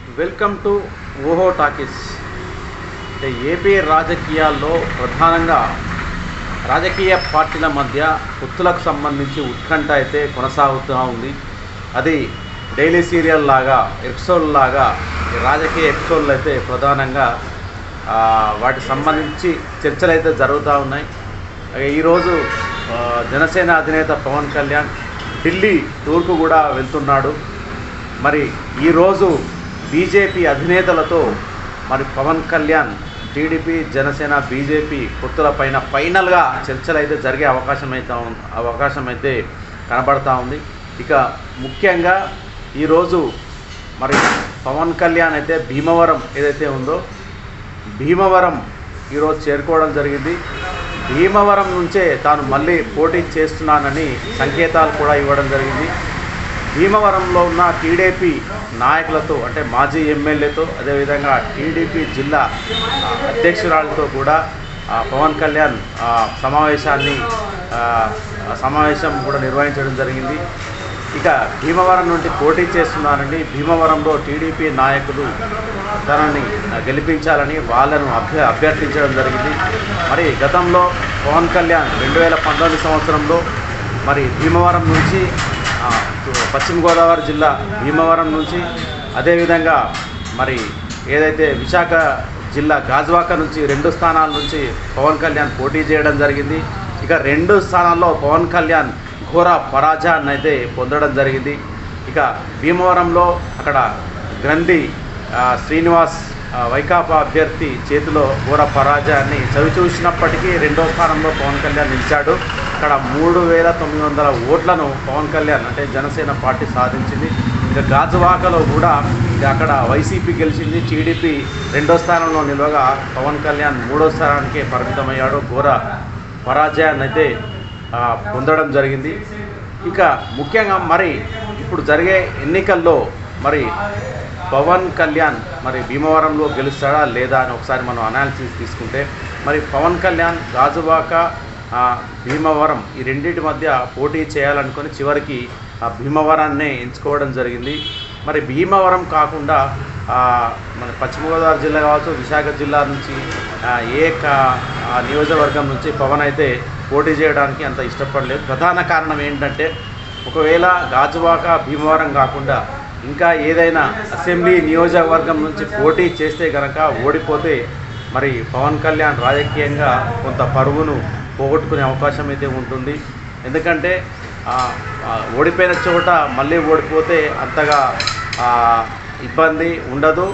Welcome to ఓహో talkies. AP రాజకీయాల్లో ప్రధానంగా రాజకీయ పార్టీల మధ్య పొత్తులకు సంబంధించి ఉత్కంఠ అయితే కొనసాగుతూ ఉంది. అది డైలీ సీరియల్ లాగా ఎపిసోడ్ లాగా రాజకీయ ఎపిసోడ్లు అయితే ప్రధానంగా వాటికి సంబంధించి చర్చలు అయితే జరుగుతూ ఉన్నాయి. ఈరోజు జనసేన అధినేత పవన్ కళ్యాణ్ ఢిల్లీ టూర్కు కూడా వెళ్తున్నాడు. మరి ఈరోజు బీజేపీ అధినేతలతో మరి పవన్ కళ్యాణ్ టీడీపీ జనసేన బీజేపీ పొత్తులపైన ఫైనల్గా చర్చలు అయితే జరిగే అవకాశం అయితే కనబడతా ఉంది. ఇక ముఖ్యంగా ఈరోజు మరి పవన్ కళ్యాణ్ అయితే భీమవరం ఏదైతే ఉందో భీమవరం ఈరోజు చేరుకోవడం జరిగింది. భీమవరం నుంచే తాను మళ్ళీ పోటీ చేస్తున్నానని సంకేతాలు కూడా ఇవ్వడం జరిగింది. భీమవరంలో ఉన్న టీడీపీ నాయకులతో అంటే మాజీ ఎమ్మెల్యేతో అదేవిధంగా టీడీపీ జిల్లా అధ్యక్షురాలతో కూడా పవన్ కళ్యాణ్ సమావేశం కూడా నిర్వహించడం జరిగింది. ఇక భీమవరం నుండి పోటీ చేస్తున్నారని భీమవరంలో టీడీపీ నాయకులు తనని గెలిపించాలని వాళ్ళను అభ్యర్థించడం జరిగింది. మరి గతంలో పవన్ కళ్యాణ్ 2019 సంవత్సరంలో మరి భీమవరం నుంచి పశ్చిమ గోదావరి జిల్లా భీమవరం నుంచి అదేవిధంగా మరి ఏదైతే విశాఖ జిల్లా గాజువాక నుంచి 2 స్థానాల నుంచి పవన్ కళ్యాణ్ పోటీ చేయడం జరిగింది. ఇక 2 స్థానాల్లో పవన్ కళ్యాణ్ ఘోర పరాజయాన్ని అయితే పొందడం జరిగింది. ఇక భీమవరంలో అక్కడ గ్రంథి శ్రీనివాస్ వైకాపా అభ్యర్థి చేతిలో ఘోర పరాజయాన్ని చవిచూసినప్పటికీ 2వ స్థానంలో పవన్ కళ్యాణ్ నిలిచాడు. అక్కడ 3,900 ఓట్లను పవన్ కళ్యాణ్ అంటే జనసేన పార్టీ సాధించింది. ఇక గాజువాకలో కూడా అక్కడ వైసీపీ గెలిచింది. టీడీపీ 2వ స్థానంలో నిలవగా పవన్ కళ్యాణ్ 3వ స్థానానికే పరిమితమయ్యాడు. ఘోర పరాజయాన్ని అయితే పొందడం జరిగింది. ఇక ముఖ్యంగా మరి ఇప్పుడు జరిగే ఎన్నికల్లో మరి పవన్ కళ్యాణ్ మరి భీమవరంలో గెలుస్తాడా లేదా అని ఒకసారి మనం అనాలిసిస్ తీసుకుంటే మరి పవన్ కళ్యాణ్ గాజువాక భీమవరం ఈ రెండింటి మధ్య పోటీ చేయాలనుకొని చివరికి భీమవరాన్నే ఎంచుకోవడం జరిగింది. మరి భీమవరం కాకుండా మన పశ్చిమ గోదావరి జిల్లా కావచ్చు విశాఖ జిల్లా నుంచి నియోజకవర్గం నుంచి పవన్ అయితే పోటీ చేయడానికి అంత ఇష్టపడలేదు. ప్రధాన కారణం ఏంటంటే ఒకవేళ గాజువాక భీమవరం కాకుండా ఇంకా ఏదైనా అసెంబ్లీ నియోజకవర్గం నుంచి పోటీ చేస్తే కనుక ఓడిపోతే మరి పవన్ కళ్యాణ్ రాజకీయంగా కొంత పరువును పోగొట్టుకునే అవకాశం అయితే ఉంటుంది. ఎందుకంటే ఓడిపోయిన చోట మళ్ళీ ఓడిపోతే అంతగా ఇబ్బంది ఉండదు.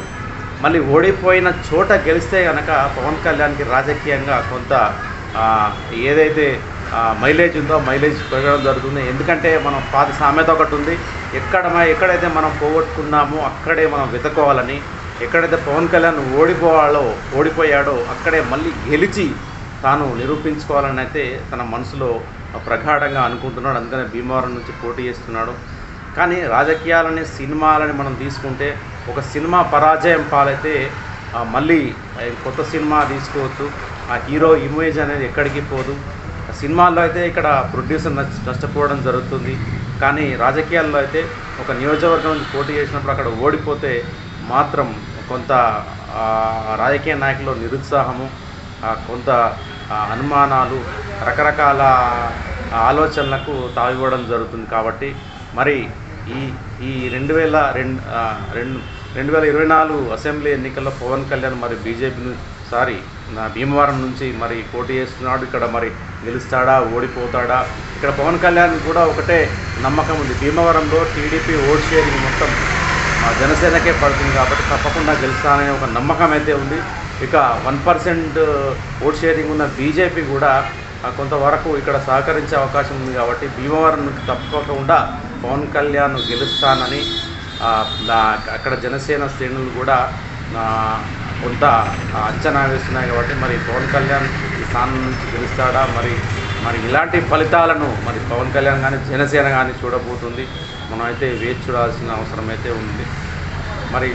మళ్ళీ ఓడిపోయిన చోట గెలిస్తే కనుక పవన్ కళ్యాణ్కి రాజకీయంగా కొంత ఏదైతే మైలేజ్ ఉందో మైలేజ్ పెరగడం జరుగుతుంది. ఎందుకంటే మనం పాత సామెత ఒకటి ఉంది, ఎక్కడైతే మనం పోగొట్టుకున్నామో అక్కడే మనం వెతుకోవాలని. ఎక్కడైతే పవన్ కళ్యాణ్ ఓడిపోయాడో అక్కడే మళ్ళీ గెలిచి తాను నిరూపించుకోవాలని అయితే తన మనసులో ప్రగాఢంగా అనుకుంటున్నాడు. అందుకనే భీమవరం నుంచి పోటీ చేస్తున్నాడు. కానీ రాజకీయాలని సినిమాలని మనం తీసుకుంటే ఒక సినిమా పరాజయం పాలైతే మళ్ళీ కొత్త సినిమా తీసుకోవచ్చు. ఆ హీరో ఇమేజ్ అనేది ఎక్కడికి పోదు. సినిమాల్లో అయితే ఇక్కడ ప్రొడ్యూసర్ నష్టపోవడం జరుగుతుంది. కానీ రాజకీయాల్లో అయితే ఒక నియోజకవర్గం నుంచి పోటీ చేసినప్పుడు అక్కడ ఓడిపోతే మాత్రం కొంత రాజకీయ నాయకులు నిరుత్సాహము, కొంత అనుమానాలు, రకరకాల ఆలోచనలకు తావివ్వడం జరుగుతుంది. కాబట్టి మరి ఈ 2024 అసెంబ్లీ ఎన్నికల్లో పవన్ కళ్యాణ్ మరి భీమవరం నుంచి మరి పోటీ చేస్తున్నాడు. ఇక్కడ మరి గెలుస్తాడా ఓడిపోతాడా? ఇక్కడ పవన్ కళ్యాణ్ కూడా ఒకటే నమ్మకం ఉంది, భీమవరంలో టీడీపీ ఓట్ షేరింగ్ మొత్తం జనసేనకే పడుతుంది కాబట్టి తప్పకుండా గెలుస్తాననే ఒక నమ్మకం అయితే ఉంది. ఇక 1% ఓట్ షేరింగ్ ఉన్న బీజేపీ కూడా కొంతవరకు ఇక్కడ సహకరించే అవకాశం ఉంది. కాబట్టి భీమవరం నుంచి తప్పకుండా పవన్ కళ్యాణ్ గెలుస్తానని అక్కడ జనసేన శ్రేణులు కూడా కొంత అంచనా వేస్తున్నాయి. కాబట్టి మరి పవన్ కళ్యాణ్ ఈ స్థానం నుంచి గెలుస్తాడా? మరి ఇలాంటి ఫలితాలను మరి పవన్ కళ్యాణ్ కానీ జనసేన కానీ చూడబోతుంది. మనం అయితే వేచి చూడాల్సిన అవసరం అయితే ఉంది. మరి